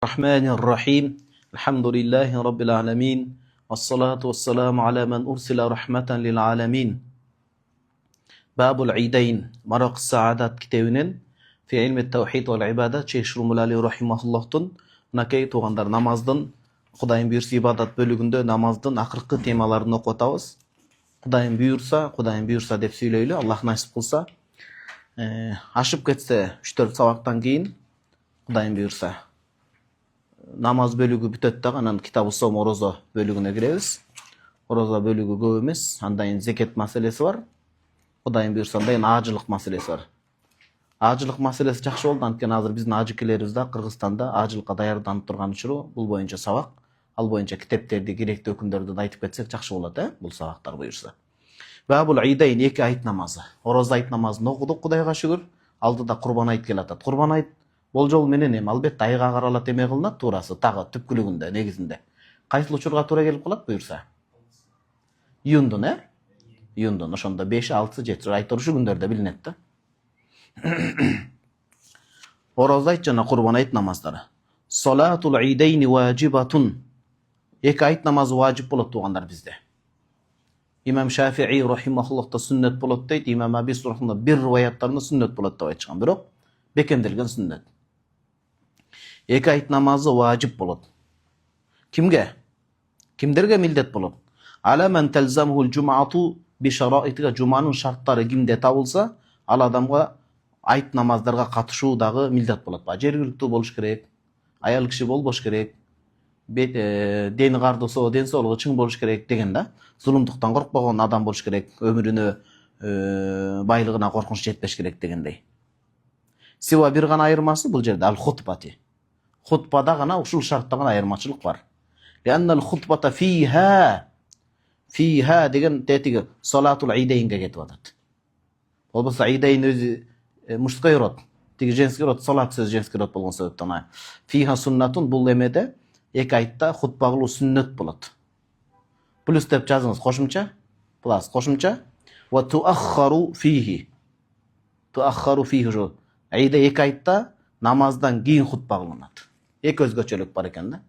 الرحمن الرحيم الحمد لله رب العالمين والصلاة والسلام على من أرسل رحمة للعالمين باب العيدين مرق السعادات كتابين في علم التوحيد والعبادة شيخ شرملالي رحمه الله мынакей туғандар намаздың Құдайым бұйырса ибадат бөлігінде намаздың ақырқы темаларын оқып атабыз. Құдайым бұйырса деп сөйлейлі, Аллах насип қылса. Ашып кетсе 3-4 сабақтан кейін Құдайым бұйырса намаз бөлігі бүтөт дагы, анан китабы сом орозо бөлігіне киребиз. Орозо бөлігі көп емес, андайын зекет маселеси бар. Құдайым бұйырса андайын ажылық маселеси бар. Ажылық маселеси жакшы болду, анткени азыр биздин ажыкелерибиз да Кыргызстанда ажылыкка даярданып турган учуру, бул боюнча сабак, ал боюнча китептерди, керектүү өкүмдөрдү айтып кетсек жакшы болот, бул сабактар буюрса. Бабул Идайн, эки айт намазы. Ороз айт намазын окудук, Кудайга шүгүр. Алдыда Курбан айт келатат. Курбан айт болжол менен албетте айга каралат эме кылынат, туурасы тагы түпкүлүгүндө, негизинде. Кайсыл учурга туура келип калат буюрса? Июндун, Июндун, ошондо 5, 6, 7 айт урушу күндөрдө билинет да. Ороз айт жана Курбан айт намаздары. Салатул Идайни важибатун. Эки айт намазы важип болот туугандар бизде. Имам Шафии рахимахуллахта сүннет болот дейт, Имам Абис рахимахуллах бир риваяттарында сүннет болот деп айтышкан, бирок бекемделген сүннет. Эки айт намазы важип болот. Кимге? Кимдерге милдет болот? Ала ман талзамухул жумату би шараитига, жуманын шарттары кимде табылса, ал адамга айт намаздарга катышуу дагы милдет болот. Жергиликтүү болуш керек, аял киши болбош керек, дени кардысы, ден соолугу чың болуш керек деген да. Зулумдуктан коркпогон адам болуш керек, өмүрүнө байлыгына коркунуч жетпеш керек дегендей. Сива бир гана айырмасы бул жерде ал хутбати. Хутбада гана ушул шартта гана айырмачылык бар. Ланнал хутбата фиха деген тетиги салатул идайнге кетип атат. Болбосо идайн өзү мужской род, тиги женский род, салат сөз женский род болгон себептен фиха суннатун, бул эмеде эки айтта хутба кылуу сүннөт болот. Плюс деп жазыңыз, кошумча, плюс кошумча ва туаххару фихи. Туаххару фихи жол. Айда эки айтта намаздан кийин хутба кылынат. Эки өзгөчөлүк бар экен да.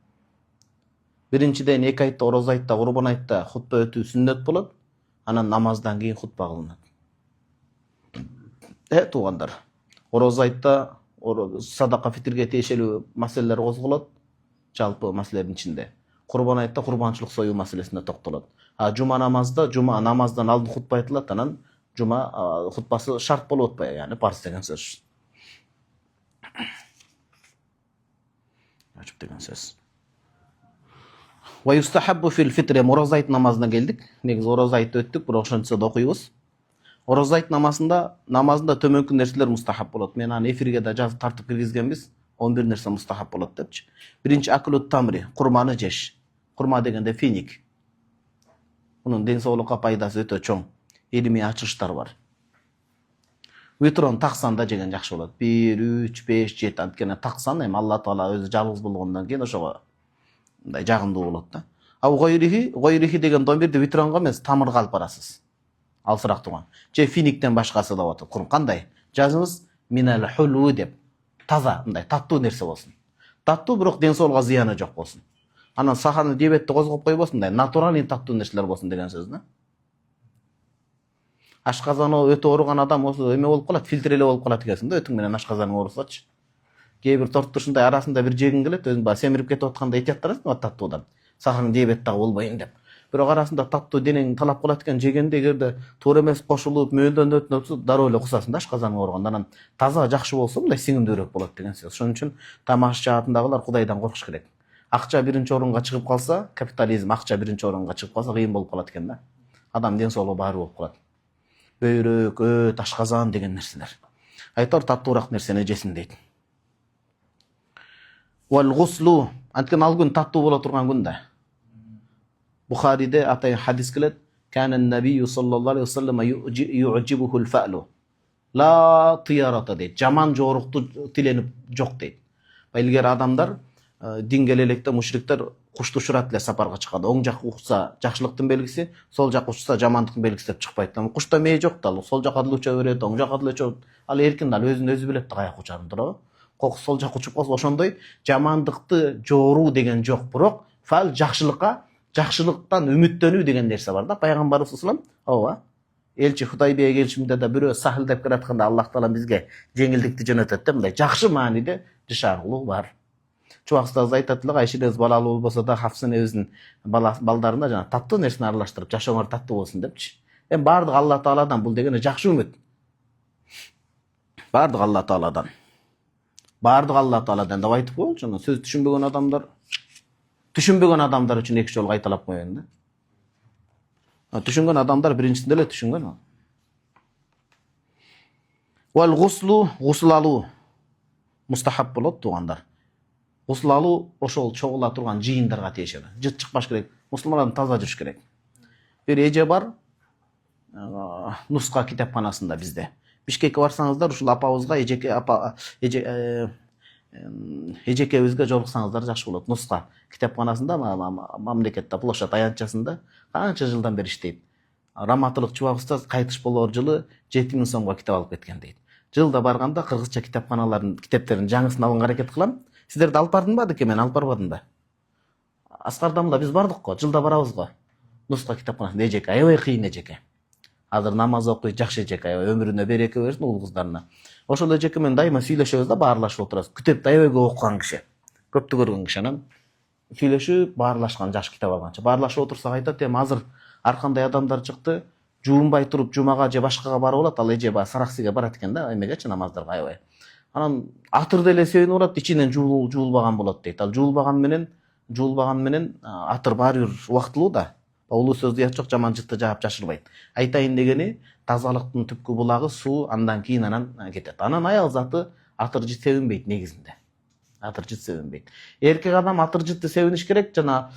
Биринчиден эки айтта, ороз айтта, Курбан айтта хутба өтүү сүннөт болот, анан намаздан кийин хутба кылынат. Туугандар, ороз айтта садака фитрге тиешелүү маселелер козголот, жалпы маселелердин ичинде. Курбан айтта курбанчылык союу маселесине токтолот. Жума намазда, жума намаздан алдын хутба айтылат, анан жума хутбасы шарт болуп атпайбы, яны парз деген сөз. Вачип деген сөз. Ва юстахаббу фил фитр, ороз айт намазына келдик. Негизи ороз айтты өттүк, бирок ошончо да окуйбуз. Ороз айт намазында төмөнкү нерселер мустахаб болот. Мен аны эфирге да жазып тартып киргизгенбиз. 11 нерсе мустахаб болот депчи. Биринчи акулут тамри, курманы жеш. Курма дегенде финик. Мунун ден соолукка пайдасы өтө чоң. Илимий ачыштар бар. Витрон таксан да жеген жакшы болот. 1, 3, 5, 7 анткени таксан эми Алла Таала өзү жалгыз болгондон кийин ошого мындай жагымдуу болот да. Гойрихи деген домирди витронго эмес, тамырга алып барасыз. Алсыраак турган. Же финиктен башкасы да болот. Кандай? Жазыңыз минал хулу деп. Таза, мындай таттуу нерсе болсун. Таттуу, бирок ден соолукка зыяны жок болсун. Анан сахарны диабетти козгоп койбосун, мындай натуралдуу таттуу нерселер болсун деген сөз да. Ашказаны өтө ооруган адам осы эме болуп калат, фильтреле болуп калат экенсиң да, өтүң менен ашказаның оорусачы. Кээ бир тортту ушундай арасында бир жегиң келет, өзүң баягы семирип кетип атканда этияттарасың таттуудан. Сахарны диабет дагы болбойн деп. Бирок арасында таттуу денең талап кылат экен, жегенде эгерде туура эмес кошулуп, мөөндөөнөт болсо дароо эле кусасың да ашказаның ооруганда. Анан таза жакшы болсо мындай сиңимдүүрөөк болот деген сөз. Ошон үчүн тамак жаатындагылар Кудайдан коркуш керек. Акча биринчи орунга чыгып калса, капитализм акча биринчи орунга чыгып калса кыйын болуп калат экен да. Адам ден соолугу баары болуп калат. Бөйрөк, өт, ашказан деген нерселер. Айтор таттуураак нерсени жесин дейт. Вал гуслу, анткени ал күн таттуу боло турган күн да. Бухариде атайын хадис келет. Кана набию саллаллаху алейхи ва саллям ю'джибухул фa'lu. Ла тиярата дейт. Жаман жорукту тиленип жок дейт. Илгери адамдар динге электе мушриктер кушту учурат эле сапарга чыгат. Оң жак укса жакшылыктын белгиси, сол жак учса жамандыктын белгиси деп чыкпайт. Кушта мээ жок да, сол жака деле уча берет, оң жака деле учат. Ал эркин, ал өзүн өзү билет да каяка учарын туурабы? кокус сол жакка учуп калса ошондой жамандыкты жооруу деген жок, бирок фаал жакшылыктан үмүттөнүү деген нерсе бар да. Пайгамбарыбыз салам ооба элчи Худайбия келишиминде да бирөө сахыл деп келатканда Аллах таала бизге жеңилдикти жөнөтөт да, мындай жакшы мааниде жашагылуу бар. Чубак устаз айтат эле, Айшенебиз балалуу болбосо да Хафса энебиздин балдарына жана таттуу нерсени аралаштырып жашооңор таттуу болсун депчи. Эми баардыгы Алла Тааладан, бул деген жакшы үмүт. Баардыгы Алла Тааладан. Баардыгы Алла Тааладан деп айтып коелучу. Сөз түшүнбөгөн адамдар үчүн эки жолу кайталап коеюн да. Түшүнгөн адамдар биринчисинде эле түшүнгөн. Вал гуслу, гусул алуу мустахаб болот туугандар. Гусул алуу ошол чогула турган жыйындарга тиешет. Жыт чыкпаш керек. Мусулмандар таза жүрүш керек. Бир эже бар, Нуска китепканасында бизде. Бишкекке барсаңыздар, ушул апабызга эжекебизге жолуксаңыздар жакшы болот. Нуска китепканасында мамлекетте площадь аянтчасында канча жылдан бери иштейт. Раматылык чубак устаз кайтыш болор жылы 7000 сомго китеп алып кеткен дейт. Жылда барганда кыргызча китепканалардын китептерин жаңысын алганга аракет кылам. Сиздерди алып бардым ба деке, мен алып барбадым да. Аскардамда биз бардык го, жылда барабыз го. Нуска китепканасында эжеке, аябай кыйын эжеке. Азыр намаз окуйт, жакшы эжеке, өмүрүнө береке берсин, уул кыздарына. Ошол эжеке менен дайыма сүйлөшөбүз да, баарлашып отурабыз. Китепти аябай көп окуган киши. Көптү көргөн киши. Анан сүйлөшүп, баарлашкан, жаш китеп алганча. Баарлашып отурсак айтат, эми азыр ар кандай адамдар чыкты, жуунбай туруп жумага же башкага барып алат, ал эже баягы Сараксиге барат экен да, эмегечи намаздарга аябай. Анан атыр деле сөйнүп алат, ичинен жуулбаган болот дейт. Ал жуулбаган менен атыр баары бир убактылуу да. Улуу сөз уят жок, жаман жытты жаап жашырбайт. Айтайын дегени, тазалыктын түпкү булагы суу, андан кийин анан кетет. Анан аял заты атыр жыт себинбейт негизинде. Атыр жыт себинбейт. Эркек адам атыр жытты себиниш керек, жана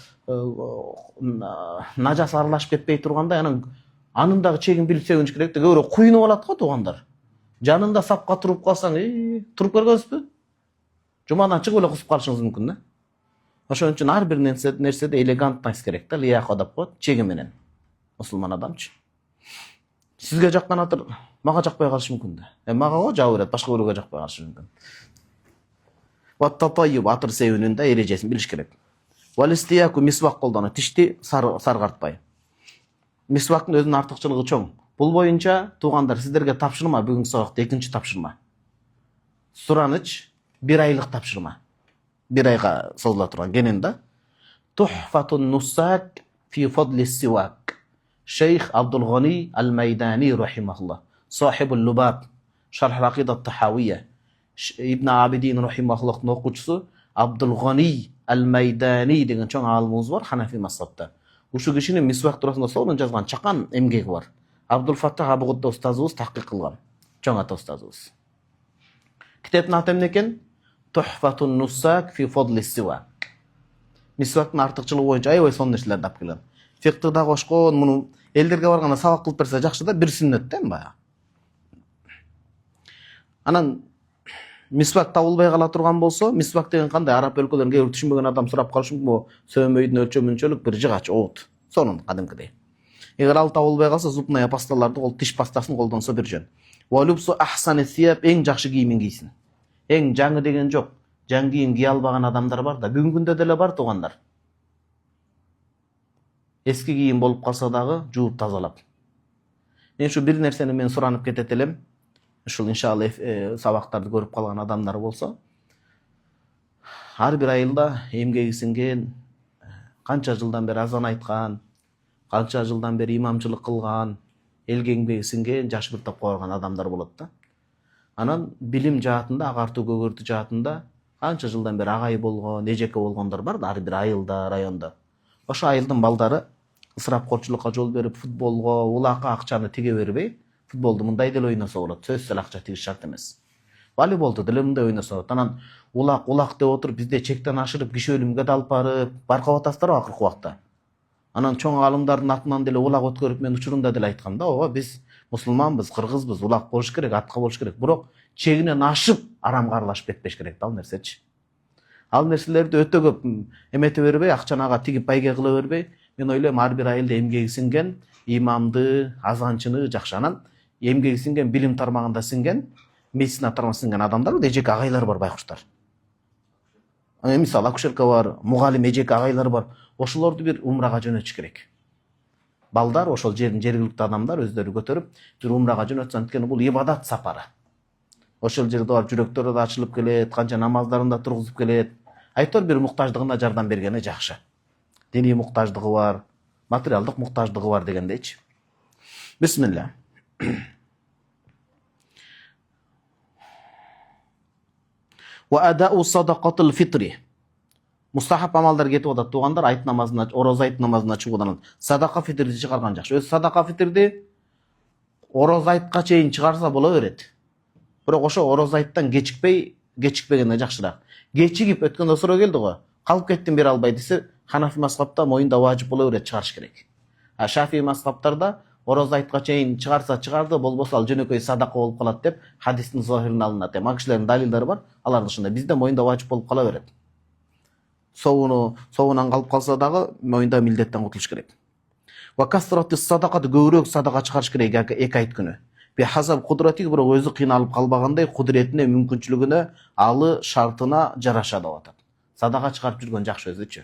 нажас аралашып кетпей тургандай, анын дагы чегин билип себиниш керек да. Көбүрөөк куйнуп алат го туугандар. Жанында сапка туруп калсаң, туруп көргөнсүзбү? Жумадан чыгып эле кусуп калышыңыз мүмкүн да. Ошон үчүн ар бир нерседе элегантность керек да, лияка деп коет, чеги менен. Мусулман адамчы. Сизге жаккан атыр мага жакпай калышы мүмкүн да. Мага го жабы берет, башка бирөөгө жакпай калышы мүмкүн. Ваттатайюб, атыр себүүнүн да эрежесин билиш керек. Валистияку, мисвак колдонуу, тишти саргартпай. Мисвактын өзүнүн артыкчылыгы чоң. Бул боюнча туугандар, сиздерге тапшырма, бүгүнкү сабакта экинчи тапшырма. Сураныч, 1 айлык тапшырма. 1 айга созула турган кенен да. Тухфатун нусак фи фадли сивак. Шейх Абдул-Гани Ал-Майдани рахимахуллах. Сахибул Лубаб, Шарх Акида Тахавия. Ибн Абидин рахимахуллахтын окуучусу Абдул-Гани Ал-Майдани деген чоң аалымыбыз бар Ханафи мазхабта. Ушу кишинин мисвак туурасында сонун жазган чакан эмгеги бар. Абдул Фаттах Абу Гудда устазыбыз такыйк кылган. Чоң ата устазыбыз. Китептин аты эмне экен? Тухфатун нусак фи фадли сивак. Мисвактын артыкчылыгы боюнча аябай сонун нерселерди алып келген. Фикты да кошкон, муну элдерге барганда сабак кылып берсе жакшы да, бир сүннөт да баягы. Анан мисвак табылбай кала турган болсо, мисвак деген кандай? Араб өлкөлөрүн кээ бир түшүнбөгөн адам сурап калышы мүмкүн, бул сөөмөйдүн өлчөмүнчөлүк бир жыгач оот. Сонун кадимкидей. Эгер ал табылбай калса, зубная пасталарды, ол тиш пастасын колдонсо бир жөн. Валюбсу ахсани сияб, эң жакшы кийимин кийсин. Эң жаңы деген жок. Жаңы кийим кие албаган адамдар бар да, бүгүнкү күндө деле бар туугандар. Эски кийим болуп калса дагы жууп тазалап. Мен ушу бир нерсени мен суранып кетет элем. Ушул иншалла сабактарды көрүп калган адамдар болсо, ар бир айылда эмгеги сиңген, канча жылдан бери азан айткан, канча жылдан бери имамчылык кылган, элге эмгеги сиңген, жаш бир топко барган адамдар болот да. Анан билим жаатында, агартуу көгөртүү жаатында канча жылдан бери агай болгон, эжеке болгондор бар да, ар бир айылда, райондо. Ошо айылдын балдары ысырапкорчулукка жол берип, футболго, улакка акчаны тиге бербей, футболду мындай деле ойносо болот, сөзсүз эле акча тигиш шарт эмес. Волейболду деле мындай ойносо болот. Анан улак деп отуруп бизде чектен ашырып, киши өлүмгө да алып барып, баркап атасыздар акыркы убакта. Анан чоң алымдардын атынан деле улак өткөрүп, мен учурунда деле айткам да, ооба биз мусулманбыз, кыргызбыз, улак болуш керек, атка болуш керек. Бирок чегинен ашып арамга аралашып кетпеш керек да ал нерсечи. Ал нерселерди өтө көп эмете бербей, акчаны ага тигип байге кыла бербей, мен ойлойм ар бир айылда эмгеги сиңген имамды, азанчыны жакшы. Анан эмгеги сиңген билим тармагында сиңген медицина тармасынған адамдар эжеке агайлар бар байкуштар. Мисалы акушерка бар, мугалим эжеке агайлар бар. Ошолорду бир умрага жөнөтүш керек. Балдар ошол жердин жергиликтүү адамдар өздөрү көтөрүп бир умрага жөнөтсө, анткени бул ибадат сапары. Ошол жерде барып жүрөктөрү да ачылып келет, канча намаздарын да тургузуп келет. Айтор бир муктаждыгына жардам бергени жакшы. Диний муктаждыгы бар, материалдык муктаждыгы бар дегендейчи. Бисмилла. Ва адау садакатул фитри. Мустахаб амалдар кетип атат туугандар, айт намазына, орозо айт намазына чыгуудан садака фитрди чыгарган жакшы. Өз садака фитрди орозо айтка чейин чыгарса боло берет. Бирок ошо орозо айттан кечикпегенде жакшыраак. Кечигип өткөндө суроо келди го. Калып кеттим бере албай десе, Ханафи мазхабта моюнда важип боло берет, чыгарыш керек. А Шафии мазхабтарда орозо айтка чейин чыгарса чыгарды, болбосо ал жөнөкөй садака болуп калат деп хадистин зохирин алынат. Ага кишилердин далилдери бар, алардын ушундай. Бизде моюнда важип болуп кала берет. Соонан калып калса дагы моюнда милдеттен кутулуш керек. Ва касратис садакаты көбүрөөк садака чыгарыш керек 2 айт күнү. Бихазаб кудратик, бирок өзү кыйналып калбагандай кудуретине, мүмкүнчүлүгүнө, алы шартына жараша деп атат. Садака чыгарып жүргөн жакшы өзүчү.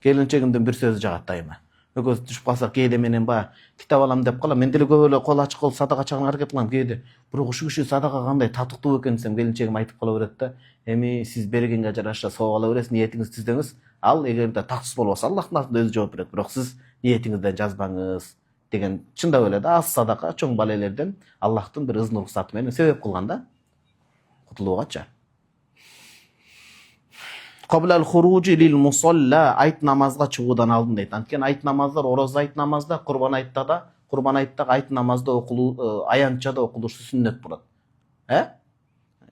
Келинчегимдин бир сөзү жагат дайыма. Экөөбүз түшүп калсак, кээде менен баягы китап алам деп калам. Мен деле көп эле кол ачык кылып садака чыгарганга аракет кылам кээде. Бирок ушул киши садака кандай татыктуу экен десем, келинчегим айтып кала берет да, эми сиз бергенге жараша соо ала бересиз, ниетиңизди түздөңүз. Ал эгерде татсыз болбосо Аллахтын атында өзү жооп берет. Бирок сиз ниетиңизден жазбаңыз деген. Чындап эле да, аз садака чоң балелерден Аллахтын бир ызын уруксаты менен себеп кылган да кутулуугачы. Qablal khuruji lil musalla, ayt namazga чыгуудан алдын дейт. Анткени айт намаздар орозо айт намазда, курбан айтта айт намазда окулуу, аянтчада окулушу сүннөт болот.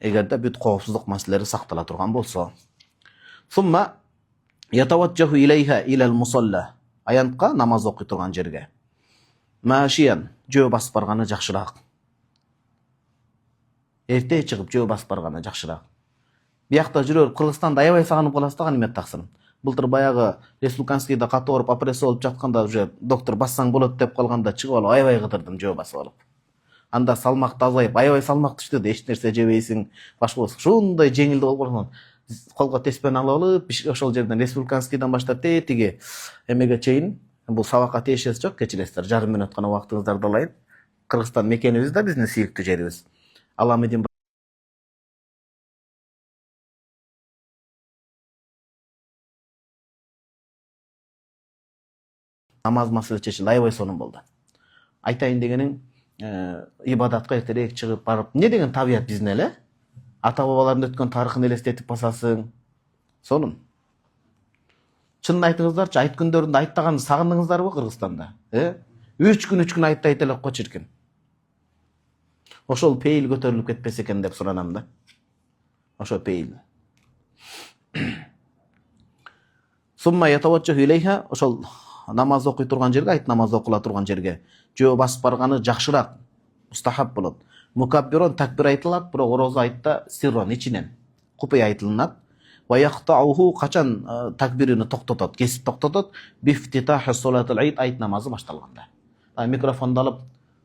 Эгерде бүт коопсуздук маселелери сактала турган болсо. Сумма ятаваджаху илейха илал мусалла. Аянтка намаз окуй турган жерге. Машиян, жөө басып барганы жакшыраак. Эрте чыгып жөө басып барганы жакшыраак. Биякта жүрөр, Кыргызстанда аябай сагынып каласыз да, Ганимет Таксырым. Былтыр баягы Республиканскийде катуу ооруп операция болуп жатканда уже доктор бассаң болот деп калганда чыгып алып аябай кыдырдым жөө басып алып. Анда салмакты азайып, аябай салмак түштү да, эч нерсе жебейсиң, башка болсо ушундай жеңил болуп калган. Колго теспен алып алып, ошол жерден Республиканскийден баштап тиги эмеге чейин, бул сабакка тиешеси жок, кечиресиздер, жарым мүнөт гана убактыңыздарды алайын. Кыргызстан мекенибиз да биздин сүйүктүү жерибиз. Аламедин намаз маселе чечилди, аябай сонун болду. Айтайын дегеним, ибадатка эртерээк чыгып барып, эмне деген табият биздин эле? Ата бабалардын өткөн тарыхын элестетип басасың. Сонун. Чынын айтыңыздарчы, айт күндөрүндө айттаганды сагындыңыздарбы Кыргызстанда? 3 күн айттай элек го чиркин. Ошол пейил көтөрүлүп кетпесе экен деп суранам да. Ошо пейил. Сумма ятаваджаху илейха, ошол намаз окуй турган жерге, айт намаз окула турган жерге жөө басып барганы жакшыраак, мустахаб болот. Мукаббирон такбир айтылат, бирок орозо айтта сиррон ичинен купай айтылынат. Ва яхтауху, качан такбирини токтотот, кесип токтотот, бифтитахи солатул айт, айт намазы башталганда. Микрофонду алып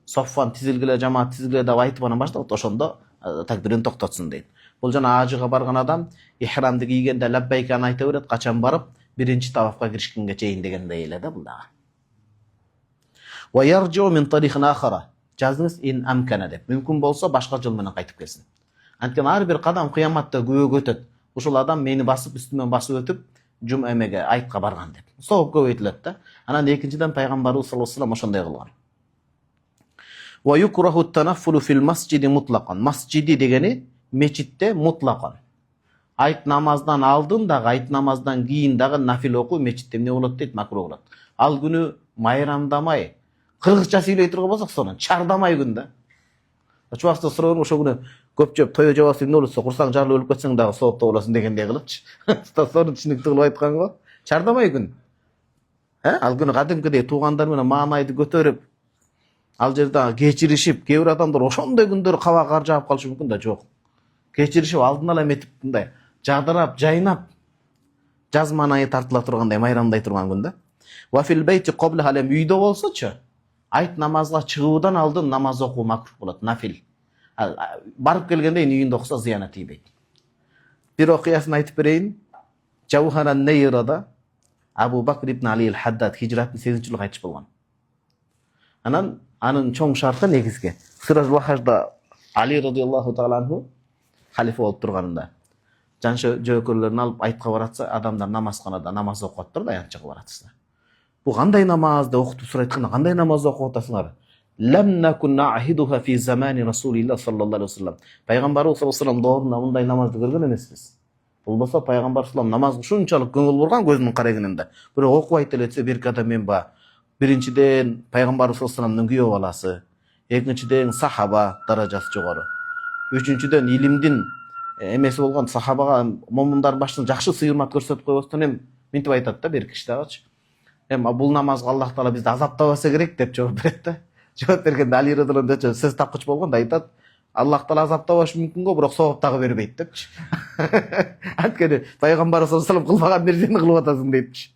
соффан тизилгиле, жамаат тизилгиле деп айтып анан башталат, ошондо такбирин токтотсун дейт. Бул жана ажыга барган адам ихрамды кийгенде лаббайканы айта берет, качан барып биринчи тавафка киришкенге чейин дегендей эле да бул дагы. Ва яржу мин тарихин ахара. Жазыңыз ин амкана деп. Мүмкүн болсо башка жол менен кайтып келсин. Анткени ар бир кадам кыяматта күбөгө өтөт. Ушул адам мени басып, үстүмөн басып өтүп, жум эмеге айтка барган деп. Сооп көбөйтүлөт да. Анан экинчиден пайгамбарыбыз саллаллаху алейхи вассалам ошондой кылган. Ва юкраху танаффулу фил масжиди мутлакан. Масжиди дегени мечитте мутлакан. Айт намаздан алдын дагы, айт намаздан кийин дагы нафил окуу мечитте эмне болот дейт, макрух болот. Ал күнү майрамдамай, кыргызча сүйлөй турган болсок, сонун чардамай күн да. Чубакта суроо, ошол күнү көп жеп тое жабасы эмне болсо, курсаң жарылып өлүп кетсең дагы соопто болосуң дегендей кылыпчы. Сонун түшүнүктүү кылып айткан го. Чардамай күн. Ал күнү кадимкидей туугандар менен маанайды көтөрүп, ал жерде кечиришип, кээ бир адамдар ошондой күндөр каба кар жаап калышы мүмкүн да, жок. Кечиришип алдын ала эметип мындай жадырап, жайнап, жаз маанайы тартыла тургандай, майрамдай турган күн да. Ва фил бейти кобла халем, үйдө болсочу, айт намазга чыгуудан алдын намаз окуу макрух болот, нафил. Барып келгенде үйүндө окуса зыяны тийбейт. Бир окуясын айтып берейин. Жауһаран Нейрада Абу Бакр ибн Али ал-Хаддад хижраттын 8-жылы кайтыш болгон. Анан анын чоң шарты негизги Сыражул Хажда Али радиаллаху таала анху халифа болуп турганында жан жөөкөрлөрүн алып айтка баратса, адамдар намазканада намаз окуп да аянтчага баратсыздар. Бу кандай намаз деп окутуп сурайтканда, кандай намаз окуп атасыңар? Лам накун нa'хидуха фи замани Расулилlah саллаллаху алейхи вассалам. Пайгамбарыбыз саллаллаху алейхи вассалам доорунда мындай намазды көргөн эмеспиз. Болбосо пайгамбар саллаллаху намаз ушунчалык көңүл бурган көзүнүн карагенинде. Бирок окубай элесе бир адам мен ба. Биринчиден пайгамбар саллаллаху алейхи вассаламдын күйөө баласы, экинчиден сахаба даражасы жогору. Үчүнчүдөн илимдин эмеси болгон сахабага момундардын башынан жакшы сыйырмат көрсөтүп койбостон минтип айтат да бир киши дагычы. Бул намазга Аллах таала бизди азаптабаса керек деп жооп берет да. Жооп бергенде Али радиаллаху анху сөз тапкыч болгондо айтат, Аллах таала азаптабашы мүмкүн го, бирок сооп дагы бербейт депчи. Анткени пайгамбар саллаллаху алейхи вассалам кылбаган нерсени кылып атасың депчи.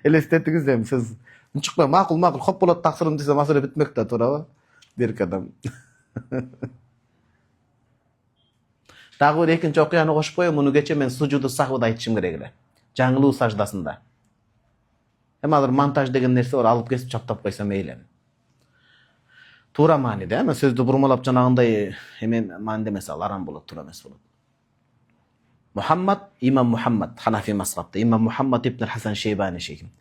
Элестетиңиз эми сиз нчыкпай макул хоп болот таксырым десе маселе бүтмөк да, туурабы? Бир адам. Дагы бир экинчи окуяны кошуп коеюн, муну кече мен сужуду сахвда айтышым керек эле. Жаңылуу саждасында. Азыр монтаж деген нерсе бар, алып кесип чаптап койсо мейли. Туура мааниде, сөздү бурмалап жанагындай мааниде эмес, ал арам болот, туура эмес болот. Мухаммад, имам Мухаммад, Ханафи мазхабта, имам Мухаммад ибн Хасан Шейбани шейхим.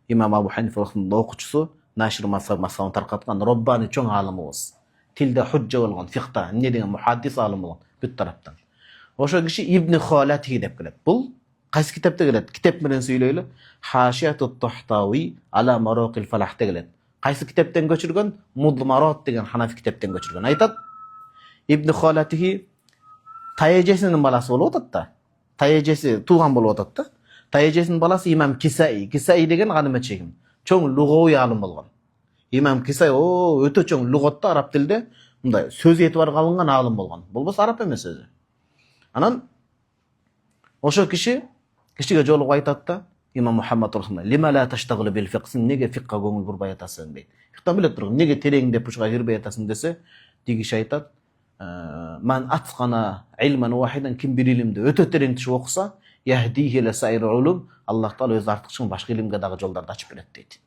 Имам Абу Ханифанын окуучусу, Нашир мазхабын таркаткан Роббани чоң алымыбыз. Тилде худжа болгон, фикта, эмне деген мухаддис алым болгон бүт тараптан. Ошо киши Ибн Халати деп келет. Бул кайсы китепте келет? Китеп менен сүйлөйлү. Хашиятут Тухтави ала Марокил Фалахта келет. Кайсы китептен көчүргөн? Мудлмарот деген Ханафи китептен көчүргөн. Айтат, Ибн Халати тайежесинин баласы болуп атат да. Тайежеси тууган болуп атат да. Тайежесинин баласы имам Кисаи. Кисаи деген ганимет чегим. Чоң лугавый алым болгон. Имам Кисаи өтө чоң лугатта араб тилде мындай сөз этибарга алынган алым болгон. Болбосо араб эмес өзү. Анан ошо кишиге жолугуп айтат да, имам Мухаммад рахимахуллах, лима ла таштагылу бил фиқс, неге фиққа көңүл бурбай атасың дейт. Фиқтан билет турган, неге тереңдеп ушуга кирбей атасың десе, тиги киши айтат, ман атқана илман вахидан, ким бир илимди өтө терең түшүп окуса, яхдихи ла сайр улум, Аллах таала өз артыкчылыгын башка илимге дагы жолдорду ачып берет дейт.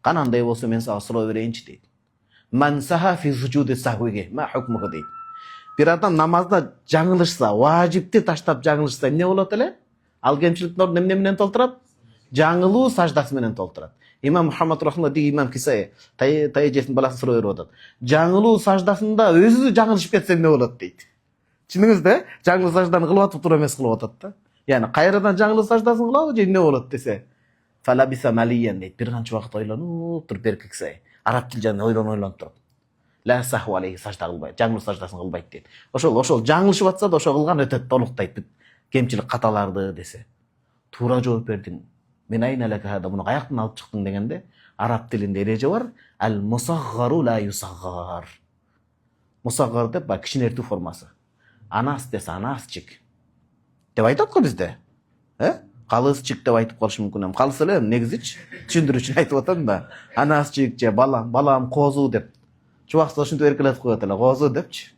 Канандай болсо мен сага суроо берейинчи дейт. Ман саха фи сужуди сахвиге ма хукмугу дейт. Бир адам намазда жаңылышса, важипти таштап жаңылышса эмне болот эле? Ал кемчиликтин ордун эмне менен толтурат? Жаңылуу саждасы менен толтурат. Имам Мухаммад рахимахуллах деги имам Кисаи тайежесинин баласын суроо берип атат. Жаңылуу саждасында өзү жаңылышып кетсе эмне болот дейт. Түшүнүңүз да? Жаңылуу сажданы кылып атып тура эмес кылып атат да. Яны кайрадан жаңылуу саждасын кылабы же эмне болот десе. Фалабиса малиян дейт. Бир канча убакыт ойлонуп туруп берки Кисаи. Араб тил жана ойлонуп туруп. Ла саху алейхи сажда кылбайт, жаңылуу саждасын кылбайт дейт. Ошол жаңылышып атса да ошо кылган өтөт, толуктайт бүт кемчилик каталарды десе. Туура жооп бердиң. Мен айна лака хада, муну каяктан алып чыктың дегенде, араб тилинде эреже бар. Ал мусаггару ла юсаггар. Мусаггар деп бар кичинертүү формасы. Анас десе анасчик деп айтат го бизде. Калысчик деп айтып калышы мүмкүн. Калыс эле негизичи түшүндүрүү үчүн айтып атам да. Анасчик же балам козу деп. Чубакса ушинтип эркелетип коет эле, козу депчи.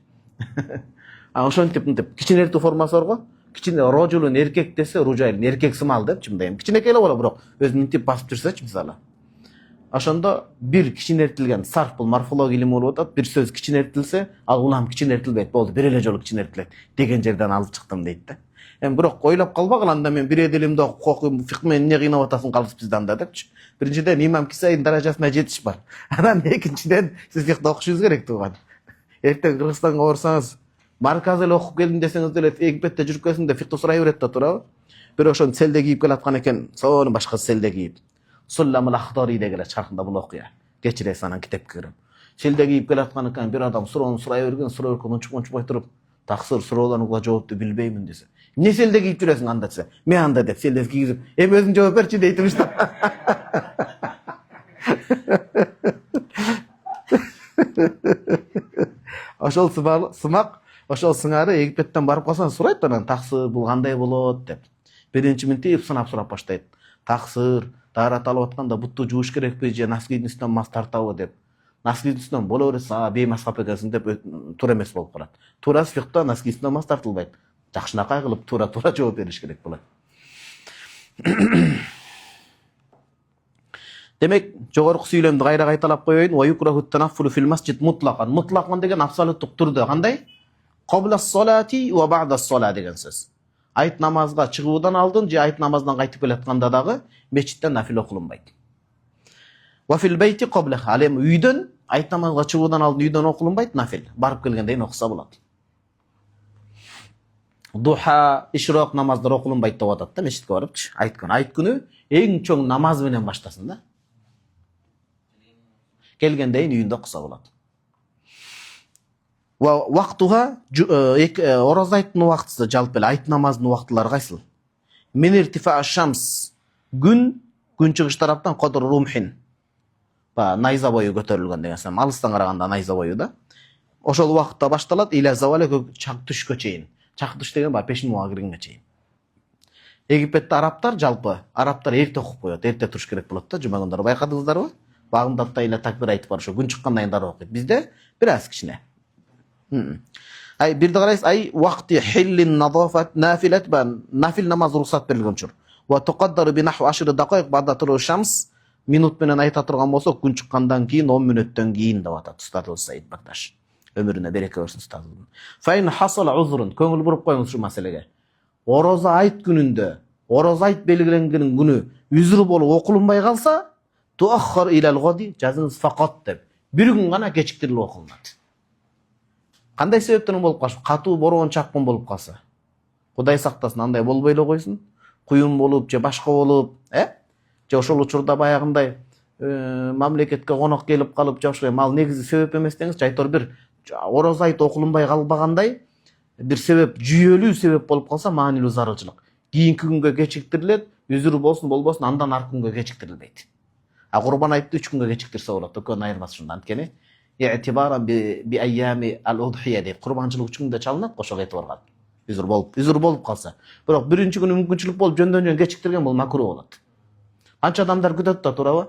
Ошентип кичинертүү формасы бар го. Кичине рожулун эркек десе, ружайлын эркек сымал депчи, мындай. Кичинекей эле болот, бирок өзүн минтип басып жүрсөчү мисалы. Ошондо бир кичинертилген сарф, бул морфология илими болуп атат. Бир сөз кичинертилсе, ал улам кичинертилбейт. Болду, бир эле жолу кичинертилет деген жерден алып чыктым дейт да. Бирок ойлоп калбагыла, анда мен бир элимде окуйм, фикх менен эмне кыйнап атасың калыс бизде анда депчи. Биринчиден имам Кисаинин даражасына жетиш бар. Анан экинчиден сиз фикхте окушуңуз керек тууган. Эртең Кыргызстанга барсаңыз, марказ эле окуп келдим десеңиз деле Эгипетте жүрүп келсиң фикхте сурай берет да, туурабы? Бирок ошону селде кийип келаткан экен, сону башка селде кийип. Сулламул Ахдari деген шархында бул окуя. Кечиресиз анан китепке кирип. Селде кийип келаткан экен, бир адам суроону сурай берген, унчукпай туруп, таксыр суроолоруңузга жоопту билбеймин десе. Эмне селде кийип жүрөсүң анда десе. Мен анда деп селде кийип, өзүң жооп берчи дейтим да. Ошол сымак, ошол сыңары Египеттен барып калсаң сурайт анан таксыр бул кандай болот деп. Биринчи минтип сынап сурап баштайт. Таксыр, таарат алып атканда бутту жууш керекпи же носкинин үстүнөн мас тартабы деп. Носкинин үстүнөн боло берсе, беймазхап экенсиң деп туура эмес болуп калат. Туура фикта носкинин үстүнөн намаз тартылбайт. Жакшынакай кылып туура жооп бериш керек болот. Демек, жогорку сүйлөмдү кайра кайталап коеюн. Ва юкраху танаффулу фил масжид мутлакан. Мутлакан деген абсолюттук түрдө кандай? Qabla as-salati wa ba'da as-salat деген сөз. Айт намазга чыгуудан алдын же айт намаздан кайтып келатканда дагы мечитте нафил окулунбайт. Wa fil bayti qabla. Алем үйдөн айт намазга чыгуудан алдын үйдөн окулунбайт нафил. Барып келгенден окуса болот. Духа, ишроq намаздар окулунбайт деп атат да мечитке барыпчы. Айт күнү эң чоң намаз менен баштасын да. Келгенден үйүндө окуса болот. Ва вактуга ораза айттын убактысы жалпы эле айт намазынын убактылары кайсыл? Min irtifa ash-shams. Күн чыгыш тараптан qadr rumhin. Найза бою көтөрүлгөн деген сөз. Алыстан караганда найза бою да. Ошол убакытта башталат иля завале чак түшкө чейин. Чак түш деген пешин муга киргенге чейин. Египетте араптар эрте окуп коет, эрте туруш керек болот да. Жума күндөрү байкадыңыздарбы? Багымдатта эле такбир айтып барышы. Күн чыккандан кийин дароо окуйт. Бизде бир аз кичине. Бирде карайсыз, вакти хиллин надафат нафилат нафил намаз уруксат берилген учур. Ва туqaddaru bi nahwi 10 дакыйк бада туру шамс минут менен айта турган болсо күн чыккандан кийин 10 мүнөттөн кийин деп атат Устаз Саид Бакташ. Өмүрүнө береке берсин устазым. Файн хасала узрун, көңүл буруп коюңуз ушул маселеге. Ораза айт күнүндө, ораза айт белгиленген күнү үзүр болуп окулунбай калса, туаххар илал годи жазыңыз факат деп. Бир күн гана кечиктирилип окулунат. Кандай себептен болуп калыш? Катуу бороон чапкын болуп калса. Кудай сактасын, андай болбой эле койсун. Куюн болуп же башка болуп, же ошол учурда баягындай мамлекетке конок келип калып, же ошол ал негизи себеп эмес деңизчи, айтор бир ораза айт окулунбай калбагандай бир себеп, жүйөлүү себеп болуп калса, маанилүү зарылчылык. Кийинки күнгө кечиктирилет, үзүр болсун болбосун, андан аркы күнгө кечиктирилбейт. Курбан айтты 3 күнгө кечиктирсе болот, экөөнүн айырмасы ушунда. Анткени i'tibaran bi ayyami al-udhiya деп курбанчылык 3 күндө чалынат, ошого этибарга. Үзүр болуп калса. Бирок биринчи күнү мүмкүнчүлүк болуп жөндөн кечиктирген бул макруh болот. Канча адамдар күтөт да, туурабы?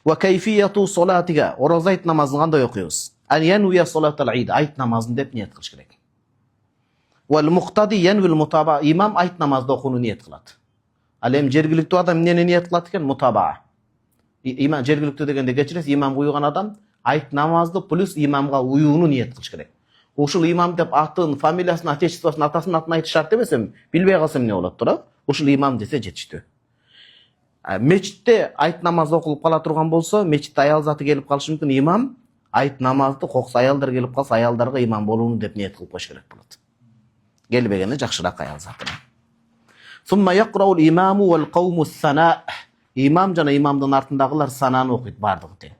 Ва кайфияту салатига, ораза айт намазын кандай окуйбуз? Ан янвия салатал ид, айт намазын деп ниет кылыш керек. Вал муктади янвил мутаба, имам айт намазды окууну ниет кылат. Ал эми жергиликтүү адам эмнени ниет кылат экен? Мутаба. Имам жергиликтүү дегенде кечиресиз, имамга уйган адам айт намазды плюс имамга уюуну ниет кылыш керек. Ушул имам деп атын, фамилиясын, отечествосын, атасынын атын айтыш шарт эмес эми. Билбей калсам эмне болот, туурабы? Ушул имам десе жетиштүү. Мечитте айт намазы окулуп кала турган болсо, мечитте аял заты келип калышы мүмкүн, имам айт намазды кокус аялдар келип калса, аялдарга имам болууну деп ниет кылып коюш керек болот. Келбегенде жакшыраак аял заты. Сумма яqra'ul имаму wal qawmu as-sana. Имам жана имамдын артындагылар сананы окуйт бардыгы тең.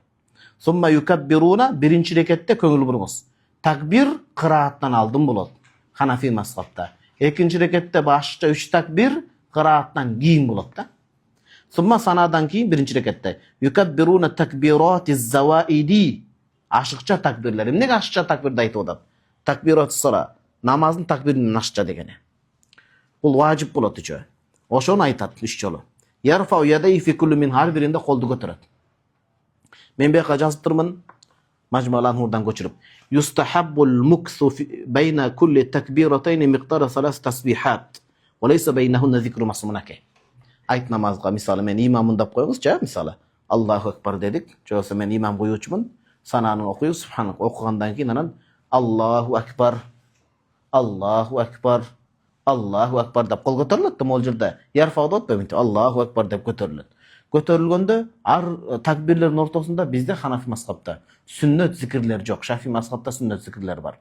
Сумма юкаббируна, биринчи рекетте көңүл буруңуз. Такбир кырааттан алдын болот. Ханафи мазхабта. Экинчи рекетте башча 3 такбир кырааттан кийин болот да. Сумма санадан кийин биринчи рекетте юкаббируна такбиратиз заваиди. Ашыкча такбирлер. Эмнеге ашыкча такбирди айтып атат? Такбиратус сала, намаздын такбиринин ашыкча дегени. Бул важип болот үчө. Ошону айтат 3 жолу. Ярфау ядай фи кулли мин, har биринде колду көтөрөт. Мен бияка жазыптырмын, мажмалан хурдан көчүрүп. Юстахаббул муксу байна кулли такбиратайни миqdara 3 tasbihat. Ва лейса байнахунна зикру масмунаке. Айт намазга мисалы мен имаммын деп коюңузчу, мисалы Аллаху акбар дедик, жобосо мен имам коюучумун, сананы окуйбуз, субханак окугандан кийин анан Аллаху акбар, Аллаху акбар, Аллаху акбар деп кол көтөрүлөт да, могул жерде ярфау деп атпайбы, Аллаху акбар деп көтөрүлөт. Көтөрүлгөндө ар такбирлердин ортосунда бизде Ханафи мазхабта сүннөт зикирлер жок, Шафи мазхабта сүннөт зикирлер бар.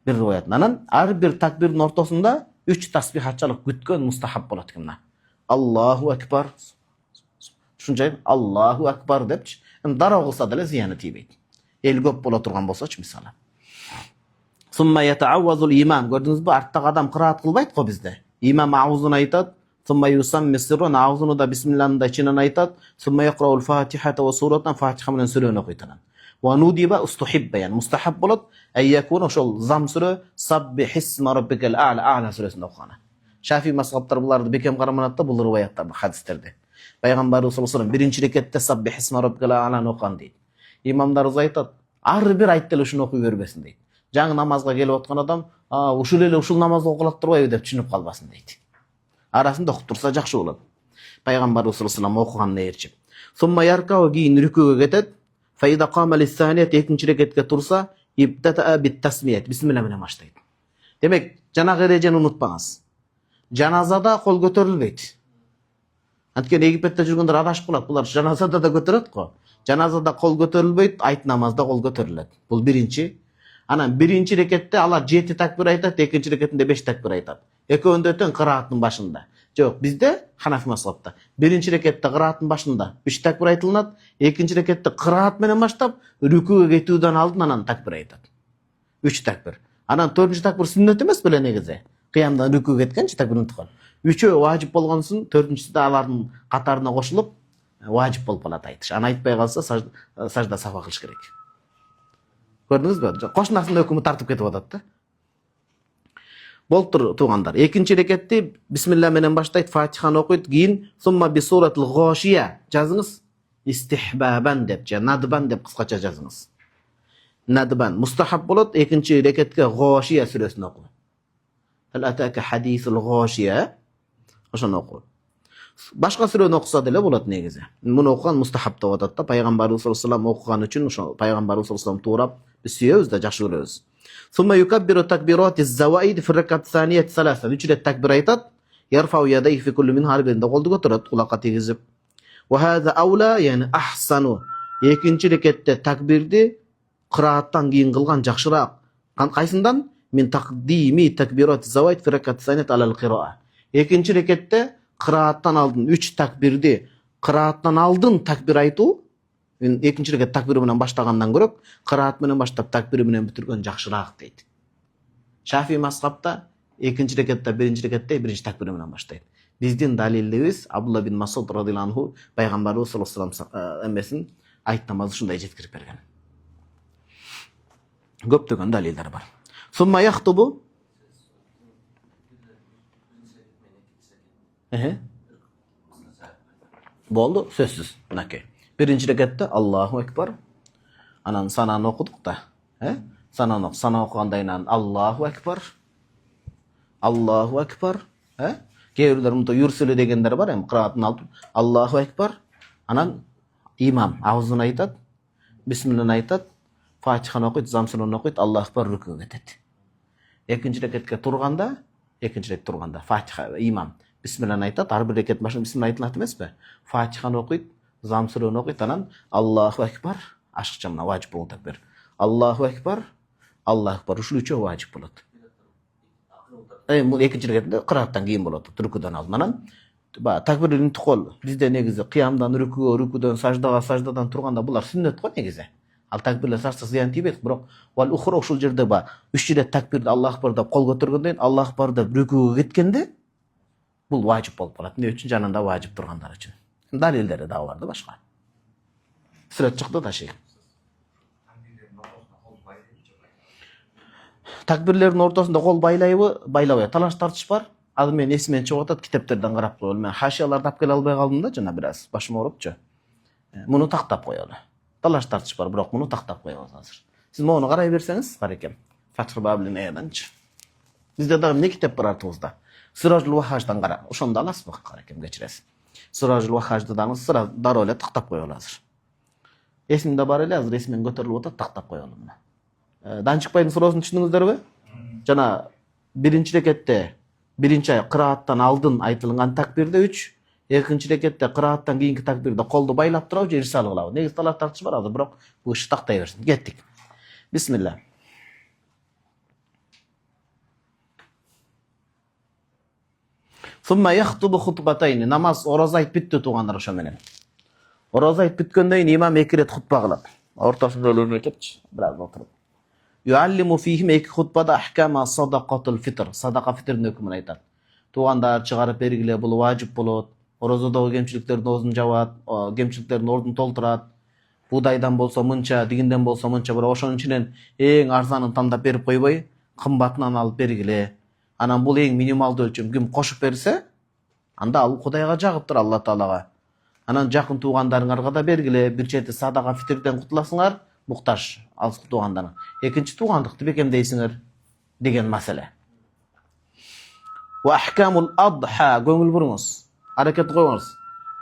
Бир риваят. Анан ар бир такбирдин ортосунда 3 тасбихатчалык күткөн мустахаб болот экен. Аллаху акбар. Ушунча Аллаху акбар депчи, дароо кылса деле зыяны тийбейт. Эл көп боло турган болсочу мисалы. Сумма ятааввазул имам. Көрдүңүзбү, арттагы адам кыраат кылбайт го бизде. Имам аузун айтат, сумма юсамми сиррун, аузуну да бисмиллахын да ичинен айтат, сумма яqra'ul фатихата ва сурatan, фатиха менен сүрөнү окуйт анан. Ва нудиба устухибба, яни мустахаб болот, айякуна ошол зам сүрө саббих исма раббикал а'ла сүрөсүн окуганы. Шафи мазхабтар буларды бекем караманат бул риваяттарда, хадистерде. Пайгамбарыбыз саллаллаху алейхи вассалам биринчи рекетте саббих исма раббикал а'ланы окуган дейт. Имамдарыбыз айтат, ар бир айт деле ушуну окуй бербесин дейт. Жаңы намазга келип аткан адам, ушул эле ушул намазды окулат турбайбы деп түшүнүп калбасын дейт. Арасында окуп турса жакшы болот. Пайгамбарыбыз саллаллаху алейхи окуганына ээрчип. Сумма яркау кийин рүкүүгө кетет. Фаида кама лиссаният экинчи рекетке турса, ибтата бит тасмият. Бисмилла менен баштайт. Демек, жанагы эрежени унутпаңыз. Жаназада кол көтөрүлбөйт. Анткени Египетте жүргөндөр адашып калат. Булар жаназада да көтөрөт го. Жаназада кол көтөрүлбөйт, айт намазда кол көтөрүлөт. Бул биринчи. Анан биринчи рекетте алар 7 такбир айтат, экинчи рекетинде 5 такбир айтат. Экөөндө тең кырааттын башында. Жок, бизде Ханафи мазхабта биринчи рекетте кырааттын башында 3 такбир айтылат, экинчи рекетте кыраат менен баштап, рүкүүгө кетүүдөн алдын анан такбир айтат. 3 такбир. Анан 4-нчү такбир сүннөт эмес беле негизи. Кыямдан рүкүүгө кеткенчи такбир унуткан. 3-өө важип болгонсун, 4-нчүсү да алардын катарына кошулуп важип болуп калат айтыш. Аны айтпай калса сажда сафа кылыш керек. Көрдүңүзбү? Кошунасында өкүмү тартып кетип атат да. Болуптур туугандар. Экинчи рекетти бисмилла менен баштайт, Фатиханы окуйт, кийин сумма би суратыл гошия жазыңыз. Истихбабан деп же надбан деп кыскача жазыңыз. Надбан мустахаб болот, экинчи рекетке гошия сүрөсүн окуу. Хал атака хадисул гошия. Ошону окуу. Башка сүрөнү окуса деле болот негизи. Муну окуган мустахаб деп атат да. Пайгамбарыбыз саллаллаху алейхи вассалам окуган үчүн ошо пайгамбарыбыз саллаллаху алейхи вассалам туурап биз сүйөбүз да, жакшы көрөбүз. Сумма юкаббиру такбирати заваид фи ракат саният саласа. 3 рет такбир айтат. Ярфау ядайхи фи кулли мин har биринде колду көтөрөт, кулакка тийгизип. Ва хаза аула, яни ахсану. Экинчи рекетте такбирди кырааттан кийин кылган жакшыраак. Кайсындан? Мин тaqdimi takbirati заваид фи ракат саният алал кираа. Экинчи рекетте кырааттан алдын 3 такбирди кырааттан алдын такбир айтуу, экинчи рекет такбир менен баштагандан көрөк, кыраат менен баштап такбир менен бүтүргөн жакшыраак дейт. Шафи мазхабта экинчи рекетте, биринчи рекетте биринчи такбир менен баштайт. Биздин далилибиз Абдулла бин Масуд радhiyallahu anhu пайгамбарыбыз саллаллаху алейхи вассалам эмесин айт намазы ушундай жеткирип берген. Көптөгөн далилдер бар. Сумма яхтубу болду, сөзсүз. Мынакей. Биринчи рекетте Аллаху экбар. Анан сананы окудук да. Сана окугандан Аллаху экбар. Аллаху экбар. Кээ бирлер мынта юрсүлү дегендер бар, эми кыраатын алып Аллаху экбар. Анан имам аузун айтат, бисмилланы айтат, Фатиханы окуйт, замсырын окуйт, Аллаху экбар рүкүүгө кетет. Экинчи рекетке турганда, Фатиха имам бисмилланы айтат, ар бир рекет башында бисмилла айтылат эмеспи? Фатиханы окуйт, замсырын окуйт, анан Аллаху экбар, ашыкча мына важип болот такбир. Аллаху экбар, ушул үчөө важип болот. Бул экинчи рекетте кырааттан кийин болот, рүкүүдөн алдын. Анан такбирдин кол бизде негизи кыямдан рүкүүгө, рүкүүдөн саждага, саждадан турганда булар сүннөт го негизи. Ал такбирлер сарса зыян тийбейт, бирок вал ухра ушул жерде 3 рет такбирди Аллаху акбар деп кол көтөргөндөн Аллаху акбар деп рүкүүгө кеткенде бул важип болуп калат. Эмне үчүн? Жанында важип тургандар үчүн. Далилдери да бар да башка. Сүрөт чыкты да шейх. Такбирлердин ортосунда кол байлайбы, байлабай. Талаш тартыш бар. Ал мен эсимен чыгып атат, китептерден карап коелу. Мен хашияларды алып келе албай калдым да, жана бир аз башым оорупчу. Муну тактап коелу. Талаш тартыш бар, бирок муну тактап коебуз азыр. Сиз мону карай берсеңиз, карекем. Фатхы Баблин эданчы. Бизде дагы эмне китеп бар артыбызда? Сиражул Вахаждан кара. Ошондо аласызбы, карекем, кечиресиз. Сиражул Вахажды дагы сыра дароо эле тактап коелу азыр. Эсимде бар эле, азыр эсимен көтөрүлүп атат, тактап коелу муну. Данчыкбайдын суроосун түшүндүңүздөрбү? Жана биринчи рекетте, биринчи кырааттан алдын айтылган такбирде 3, экинчи рекетте кырааттан кийинки такбирде колду байлап турабы же ирсал кылабы? Негизи талаш тартыш бар азыр, бирок бул иш тактай берсин. Кеттик. Бисмилла. Сумма яхтубу хутбатайни. Намаз ораза айт бүттү туугандар ошо менен. Ораза айт бүткөндөн кийин имам 2 рет хутба кылат. Ортосунда өлүнүп кетчи. Бираз отуруп. Юаллиму фихим 2 хутбада ахкама садакатул фитр. Садака фитрдин өкүмүн айтат. Туугандар чыгарып бергиле, бул важип болот. Оразадагы кемчиликтердин ордун жабат, кемчиликтердин ордун толтурат. Будайдан болсо мынча, дигинден болсо мынча, бирок ошонун ичинен эң арзанын тандап берип койбой, кымбатынан алып бергиле. Анан бул эң минималдуу өлчөм. Ким кошуп берсе, анда ал Кудайга жагыптыр, Алла Таалага. Анан жакын туугандарыңарга да бергиле, бир чети садака фитрден кутуласыңар, муктаж алыс туугандарың. Экинчи туугандыкты бекемдейсиңер деген маселе. Wa ahkamul adha, көңүл буруңуз. Аракет коюңуз.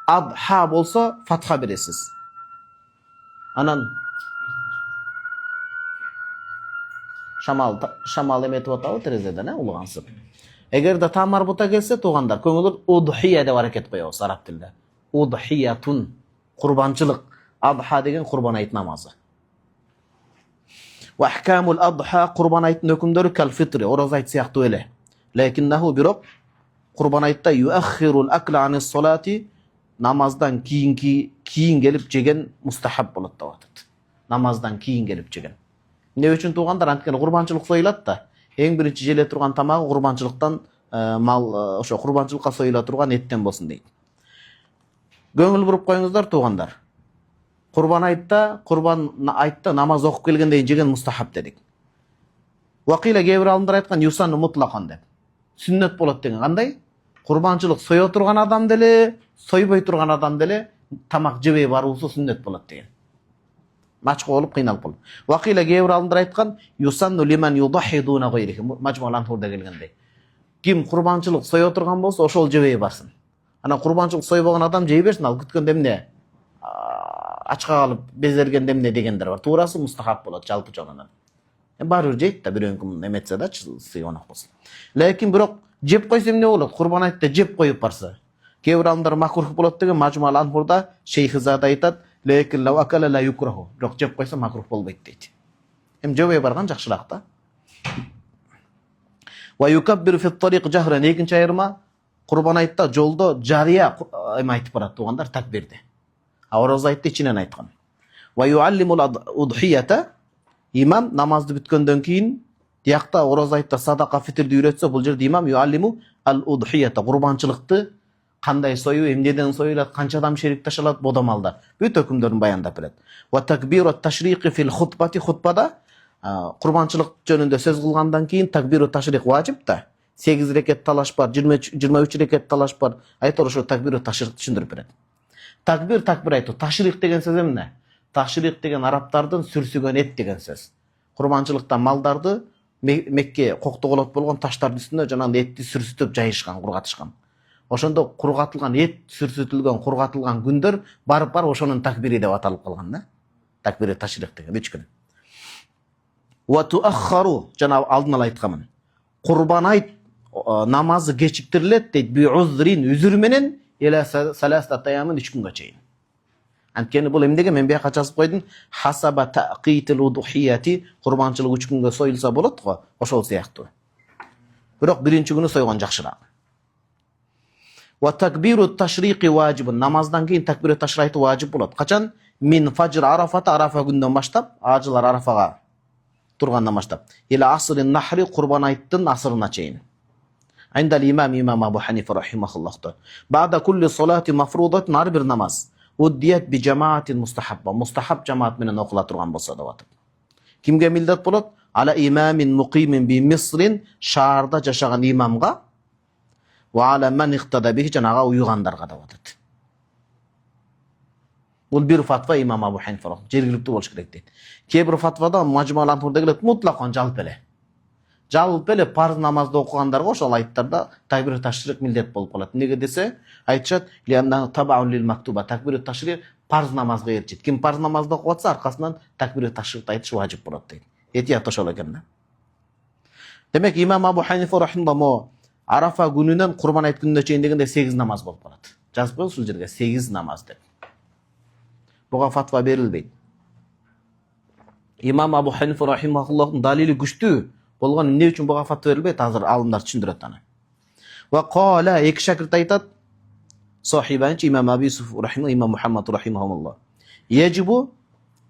Adha болсо фатха бересиз. Анан шамал эметип атабы терезеден, улгансып. Эгер да та марбута келсе туугандар, көңүлөр удхия деп аракет коебуз араб тилинде. Удхиятун, курбанчылык. Адха деген курбан айт намазы. Wa ahkamul adha, курбан айттын өкүмдөрү кал фитри, ораза айт сыяктуу эле. Lakinnahu бирок курбан айтта юаххирул акла анис салати, намаздан кийин келип жеген мустахаб болот деп атат. Намаздан кийин келип жеген. Эмне үчүн туугандар, анткени курбанчылык союлат да. Эң биринчи желе турган тамагы курбанчылыктан мал, ошо курбанчылыкка союла турган эттен болсун дейт. Көңүл буруп коюңуздар туугандар. Курбан айтта намаз окуп келгенден жеген мустахаб дедик. Вакыйла кээ бир алымдар айткан юсанны мутлакан деп. Сүннөт болот деген кандай? Курбанчылык сое турган адам деле, сойбой турган адам деле тамак жебей баруусу сүннөт болот деген. Мачка болуп кыйналып калды. Вакыйла кээ бир алымдар айткан юсанну лиман юдахидуна гайрихи, мажмуалан турда келгендей. Ким курбанчылык сое турган болсо, ошол жебей барсын. Ана курбанчылык сойбогон адам жей берсин, ал күткөндө эмне? Ачка калып безергенде эмне дегендер бар. Туурасы мустахаб болот жалпы жагынан. Баары бир жейт да, бирөөнкүн эметсе да, сыйгонок болсун. Лекин бирок жеп койсо эмне болот? Курбан айтта жеп коюп барса. Кээ бир адамдар макрух болот деген Мажмуал Анфурда Шейхизада айтат, лекин лау акала ла юкраху. Бирок жеп койсо макрух болбойт дейт. Жебей барган жакшыраак да. Ва юкаббиру фи тарик жахран, экинчи айырма, курбан айтта жолдо жарыя айтып барат туугандар, такбирди. А ораза айтты ичинен айткан. Ва юаллимул удхията, имам намазды бүткөндөн кийин тиякта ораза айтта садака фитрди үйрөтсө, бул жерде имам юаллиму ал удхията, курбанчылыкты кандай сою, эмнеден союлат, канча адам шерик ташалат, бодомалдар. Бүт өкүмдөрүн баяндап берет. Ва такбиру ташриqi фил хутбати, хутбада курбанчылык жөнүндө сөз кылгандан кийин такбиру ташриq важип да. 8 рекет талаш бар, 23 рекет талаш бар. Айтор ошо такбиру ташриq түшүндүрүп берет. Такбир айтуу, ташриq деген сөз эмне? Ташриq деген арабтардын сүрсүгөн эт деген сөз. Курбанчылыкта малдарды Мекке коктоголот болгон таштардын үстүнө жанагы этти сүрсүтүп жайышкан, кургатышкан. Ошондо кургатылган эт сүрсүтүлгөн, кургатылган күндөр барып ошонун такбири деп аталып калган да. Такбири ташриq деген үчкүн. Ва туаххару, жана алдын ала айтканмын. Курбан айт намазы кечиктирилет дейт, би узрин, үзүр менен эла саласта таямын 3 күнгө чейин. Анткени бул эмнеге мен бияка жазып койдум? Хасаба тaqitил удхияти, курбанчылык 3 күнгө союлса болот го, ошол сыяктуу. Бирок биринчи күнү сойгон жакшыраак. Ва такбиру ташриqi важибун, намаздан кийин такбиру ташриq важип болот. Качан? Мин фажр арафата, арафа күндөн баштап, ажылар арафага тургандан баштап. Ила асрин нахри, курбан айттын асырына чейин. عند الإمام أبو حنيفة رحمه الله تعالى بعد كل صلاة مفروضة ар бир намаз уддият би жамаатин мустахабба, мустахаб жамаат менен окула турган болсо деп атат. Кимге милдет болот? Ала имамин муқимин би Мисрин, шаарда жашаган имамга, ва ала ман ихтада бихи, жанага уйгандарга деп атат. Бул бир фатва имам Абу Ханифа жергиликтүү болуш керек дейт. Кээ бир фатвада Мажмуал Анфурда келет, мутлакан жалпы эле. Жалпы эле парз намазды окугандарга ошол айттарда такбир ташриq милдет болуп калат. Неге десе, айтышат, лианна табаун лил мактуба, такбир ташриq парз намазга ээрчит. Ким парз намазды окуп атса, аркасынан такбир ташриq айтыш важип болот дейт. Этият ошол экен да. Демек имам Абу Ханифа рахимахуллах Арафа күнүнөн курбан айт күнүнө чейин дегенде 8 намаз болуп калат. Жазып коюңуз ушул жерге 8 намаз деп. Буга фатва берилбейт. Имам Абу Ханифа рахимахуллахтын далили күчтүү болгон эмне үчүн буга фатва берилбейт? Азыр алымдар түшүндүрөт аны. Ва кала, эки шакирт айтат, сахибанчы имам Аби Юсуф рахимахуллах, имам Мухаммад рахимахуллах. Яжибу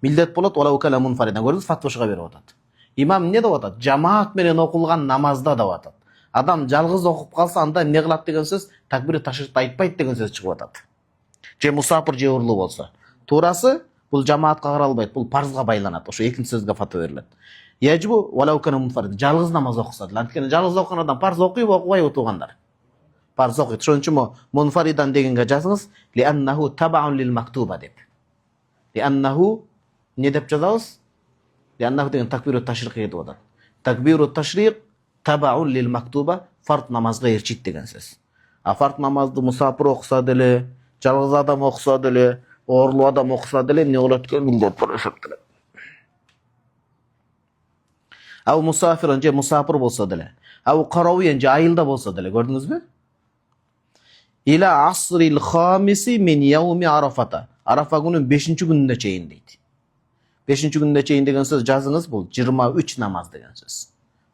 милдет болот, вала укала мунфаридан. Көрдүңүз, фатва ошого берип атат. Имам эмне деп атат? Жамаат менен окулган намазда деп атат. Адам жалгыз окуп калса, анда эмне кылат деген сөз, такбир ташриq айтпайт деген сөз чыгып атат. Же мусафир же урлуу болсо. Туурасы бул жамаатка каралбайт, бул парзга байланат. Ошо экинчи сөзгө фатва берилет. Яжибу вала укана мунфарид, жалгыз намаз окуса. Анткени жалгыз окуган адам парз окуйбу, окубайбы туугандар? парыз окуйт. Ошон үчүн мунфаридан дегенге жазыңыз. Лианнаху табаун лил мактуба деп. Лианнаху не деп жазабыз? Лианнаху деген такбирут ташриқи деп атат. Такбирут ташриқ табаун лил мактуба, фард намазга ээрчийт деген сөз. А фард намазды мусафир окуса деле, жалгыз адам окуса деле, оорулуу адам окуса деле эмне болот экен милдет болуп эсептелет. Ау мусафирон же мусафир болсо деле, ау карауиен же айылда болсо деле, көрдүңүзбү? Иля асрил хамиси мин яуми арафата. Арафа күнүн 5-күнүнө чейин дейт. 5-күнүнө чейин деген сөз жазыңыз, бул 23 намаз деген сөз.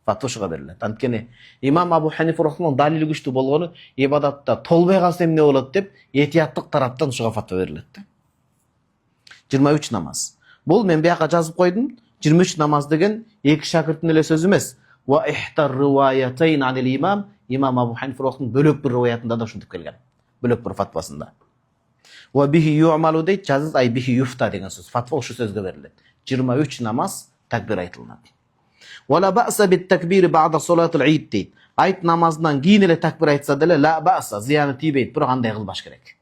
Фатвашыга берилет. Анткени имам Абу Ханифа рахман далили күчтүү болгону ибадатта толбой калса эмне болот деп этияттык тараптан ушуга фатва берилет. 23 намаз. Бул мен бияка жазып койдум. 23 намаз деген эки шакирттин эле сөзү эмес. Ва ихтар риваятайн анил имам, имам Абу Ханифа рахман бөлөк бир риваятында да ушинтип келген. Бөлөк бир фатвасында. Ва бихи ю'малу дейт, жазыз ай бихи юфта деген сөз. Фатва ушу сөзгө берилет. 23 намаз такбир айтылат. Вала баъса бит такбири баъда салатул ид дейт. Айт намазынан кийин эле такбир айтса деле ла баъса, зыяны тийбейт, бирок андай кылбаш керек.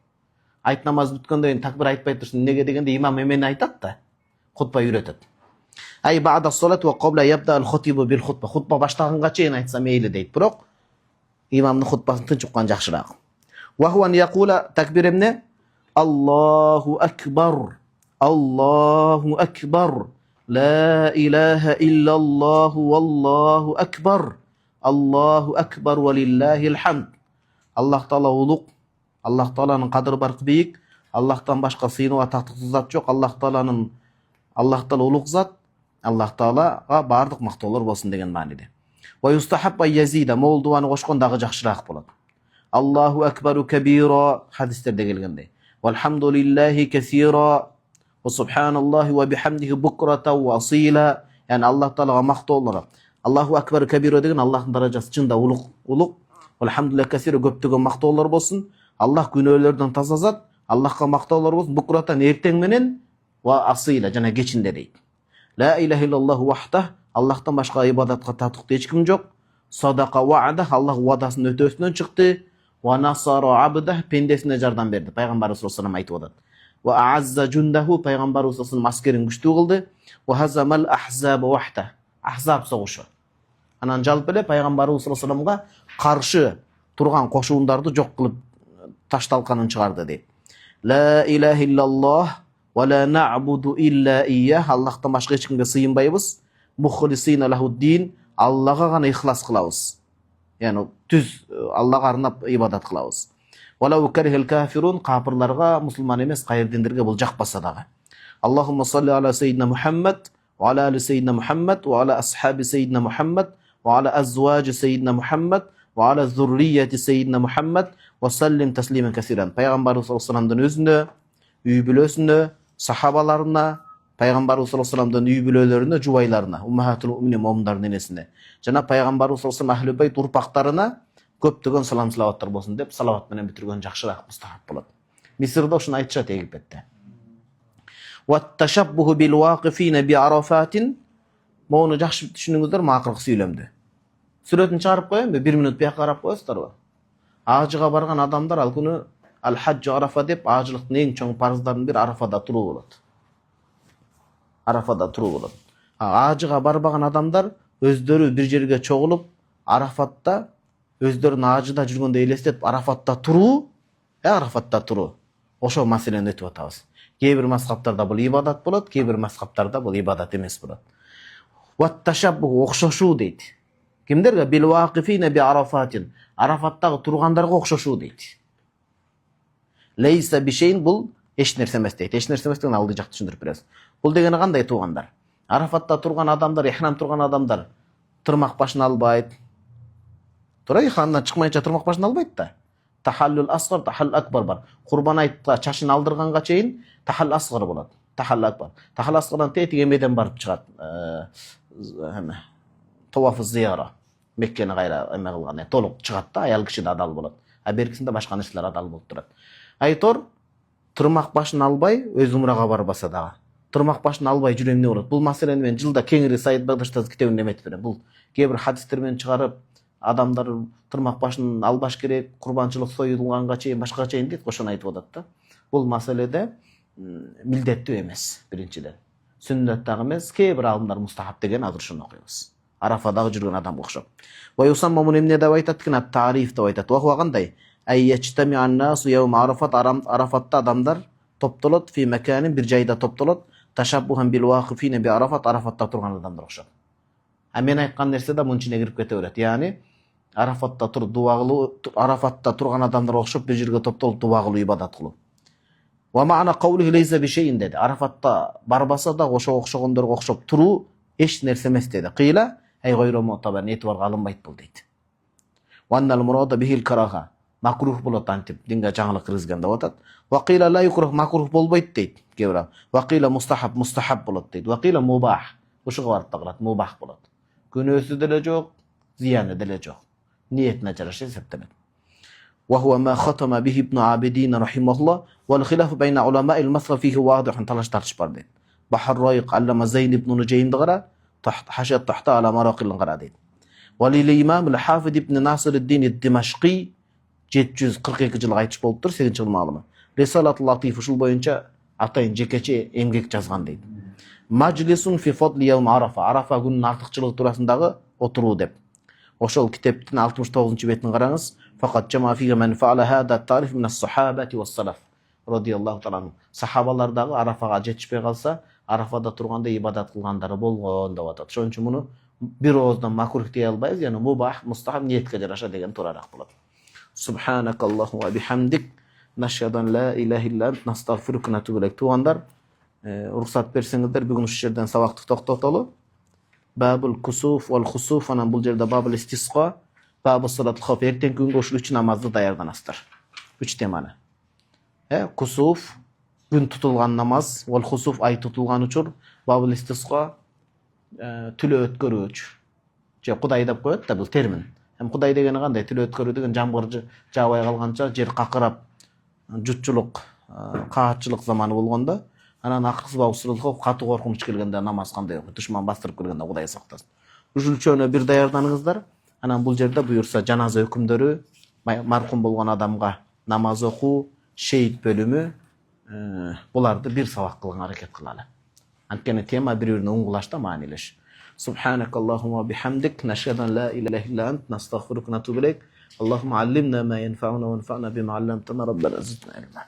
Айт намаз бүткөндөн кийин такбир айтпай турсун. Неге дегенде имам эмени айтат да, хутба үйрөтөт. Ай баъда салат ва qabla yabda al-khutba bil khutba. Хутба баштаганга чейин айтса мейли дейт, бирок имамдын хутбасын тынчыккан жакшыраак. Ва хуа ан якула такбир эмне? Аллаху акбар. Аллаху акбар. لا إله إلا الله والله أكبر الله أكبر ولله الحمد. الله تعالى улук, Allah Taala'nын кадыры бар бийик, Аллахтан башка сыйынууга тактыктуу зат жок. Allah Taala улук зат, Allah Таалага баардык мактоолор болсун деген мааниде. Ва юстахаб ан язида, могул дуаны кошкон дагы жакшыраак болот. Аллаху акбару кабира хадистерде келгендей. Валхамдулиллахи касира ва субханаллахи ва бихамдихи букрата ва асила. Yani Allah Taalaga мактоолор. Аллаху акбару кабира деген Аллахтын даражасы чында улук. Валхамдулиллахи касира көптөгөн мактоолор болсун. Аллах күнөөлөрдөн таза зат. Аллахка мактоолор болсун. Букрата эртең менен ва асила жана кечинде дейт. La ilahe illallahu вахтах. Аллахтан башка ибадатка татыктуу эч ким жок. Садака ва'да. Аллах уадасын өтөөсүнөн чыкты. Ва насара абдах. Пендесине жардам берди. Пайгамбарыбыз саллаллаху алейхи айтып атат. Ва а'азза жундаху. Пайгамбарыбыз саллаллаху аскерин күчтүү кылды. Ва хазамал ахзаба вахта. Ахзаб согушу. Анан жалпы эле пайгамбарыбыз саллаллаху алейхи каршы турган кошуундарды жок кылып ташталканын чыгарды дейт. La ilahe illallah ва ла нa'буду илля ия. Аллахтан башка эч кимге сыйынбайбыз. Мухлисина лахуддин. Аллага гана ихлас кылабыз. Yani түз Аллага арнап ибадат кылабыз. Валау карихал кафирун. Капырларга, мусулман эмес кайыр диндерге бул жакпаса дагы. Аллахумма салли ала сайидина Мухаммад ва ала али сайидина Мухаммад ва ала асхаби сайидина Мухаммад ва ала азважи сайидина Мухаммад ва ала зуррияти сайидина Мухаммад ва саллим таслиман касиран. Пайгамбарыбыз саллаллаху алейхи вассаламдын өзүнө, үй бүлөсүнө, сахабаларына, пайгамбарыбыз саллаллаху алейхи вассаламдын үй бүлөлөрүнө, жубайларына, уммахатул муъминин момундардын энесине, жана пайгамбарыбыз саллаллаху алейхи вассалам ахли байт урпактарына көптөгөн салам салаваттар болсун деп салават менен бүтүргөн жакшыраак мустахаб болот. Мисирде ушуну айтышат Египетте. Ватташаббуху бил вакифина би арафатин. Мону жакшы түшүнүңүздөр, макыркы сүйлөмдү. Сүрөтүн чыгарып коеюнбу? 1 минут бияка карап коесуздарбы? Ажыга барган адамдар ал күнү Ал-Хаджу Арафа деп ажылыктын эң чоң парыздардын бири Арафада туруу болот. Арафада туруу болот. Ажыга барбаган адамдар өздөрү бир жерге чогулуп, Арафатта өздөрүн ажыда жүргөндө элестетип, Арафатта туруу, Арафатта туруу. Ошо маселени өтүп атабыз. Кээ бир мазхабтарда бул ибадат болот, кээ бир мазхабтарда бул ибадат эмес болот. Ватташаббу окшошуу дейт. Кимдерге? Бил вакифина би арафатин. Арафаттагы тургандарга окшошуу дейт. Лейса бишейн, бул эч нерсе эмес дейт. Эч нерсе эмес деген алды жакты түшүндүрүп беребиз. Бул дегени кандай туугандар? Арафатта турган адамдар, ихрам турган адамдар тырмак башын албайт. Тура ихрамдан чыкмайынча тырмак башын албайт да. Тахаллул асгар, тахаллул акбар бар. Курбан айтта чашын алдырганга чейин тахаллул асгар болот. Тахаллул акбар. Тахаллул асгардан тетиги эмеден барып чыгат. Таваф зияра. Меккени кайра эме кылган, толук чыгат да, аял киши да адал болот. А беркисинде башка нерселер адал болуп турат. Айтор тырмак башын албай өз умрага барбаса дагы. Тырмак башын албай жүрөм эмне болот? Бул маселени мен жылда кеңири Сайыт Багдашта китебинде эметип берем. Бул кээ бир хадистер менен чыгарып, адамдар тырмак башын албаш керек, курбанчылык союлганга чейин башка чейин дейт, ошону айтып атат да. Бул маселеде милдеттүү эмес биринчиден. Сүннөт дагы эмес, кээ бир алымдар мустахаб деген азыр ушуну окуйбуз. Арафадагы жүргөн адамга окшоп. Ва юсамма муну эмне деп айтат экен? Тариф деп айтат. Ва кандай? Айячтами аннасу яум арафат, арафатта адамдар топтолот, фи маканин бир жайда топтолот, ташаббухан бил вақифина би арафат, арафатта турган адамдар окшоп. Мен айткан нерсе да мунун ичине кирип кете берет. Яни арафатта туруп дуа кылуу, арафатта турган адамдар окшоп бир жерге топтолуп дуа кылуу, ибадат кылуу. Ва маана каулихи лейса би шейин деди. Арафатта барбаса да ошого окшогондорго окшоп туруу эч нерсе эмес деди. Кыйла ай гойро мутабар, этибарга алынбайт бул дейт. Ва аннал мурада бихил караха, макрух болот антип динге жаңылык киргизген деп атат. Ва кыйла ла юкрух, макрух болбойт дейт кебира. Ва кыйла мустахаб, мустахаб болот дейт. Ва кыйла мубах, ушуга барып калат, мубах болот. Күнөөсү деле жок, зыяны деле жок. Ниетине жараша эсептелет. وهو ما ختم به ابن عابدين رحمه الله والخلاف بين علماء المصر فيه واضح تلاش ترش باردين بحر رايق علم زين بن نجيم دغرا تحت حاشية تحت على مراقل الغرادين وللإمام الحافظ ابن ناصر الدين الدمشقي 742 жыл айтыш болуптур, 8 жыл маалымы. Рисалат Латиф ушул боюнча атайын жекече эмгек жазган дейт. Majlisun fi fadli yawm Arafa, Arafa күнүнүн артыкчылыгы туурасындагы отуруу деп. Ошол китептин 69 бетин караңыз. Faqat jama fihi man fa'ala hada at-tarif min as-sahabati was-salaf radiyallahu ta'ala. Сахабалардагы Арафага жетишпей калса, Арафада турганда ибадат кылгандары болгон деп атат. Ошон үчүн муну бир ооздан макрух дей албайбыз, яны мубах, мустахаб, ниетке жараша деген туурараак болот. Subhanakallahу ва бихамдик, нашхаду ан ла илаха илля ант, настагфирука ва натубу илейк. Туугандар, уруксат берсеңиздер, бүгүн ушул жерден сабакты токтотолу. Бабул кусуф вал хусуф, анан бул жерде бабул истисқа, бабул салатул хауф. Эртең күнгө ушул 3 намазды даярданасыздар. 3 теманы. Кусуф күн тутулган намаз, вал хусуф ай тутулган учур, бабул истисқа түлө өткөрүүчү. Же Кудай деп коет да, бул термин. Кудай дегени кандай? Түлө өткөрүү деген жамгыр жаабай калганча жер какырап, жутчулук, каатчылык заманы болгондо, анан акыркы бабыл катуу коркунуч келгенде намаз кандай окуйт? Душман бастырып келгенде Кудай сактасын. Ушул үчөөнө бир даярданыңыздар. Анан бул жерде буюрса жаназа өкүмдөрү, маркум болгон адамга намаз окуу, шейит бөлүмү, буларды бир сабак кылганга аракет кылалы. Анткени тема бири-бирине уңгулашта маанилеш. Subhanakallahumma bihamdik, nashhadu an la ilaha illa ant, nastaghfiruka wa natubu ilayk. Allahumma allimna ma yanfa'una wanfa'na bima 'allamtana, rabbana zidna ilma.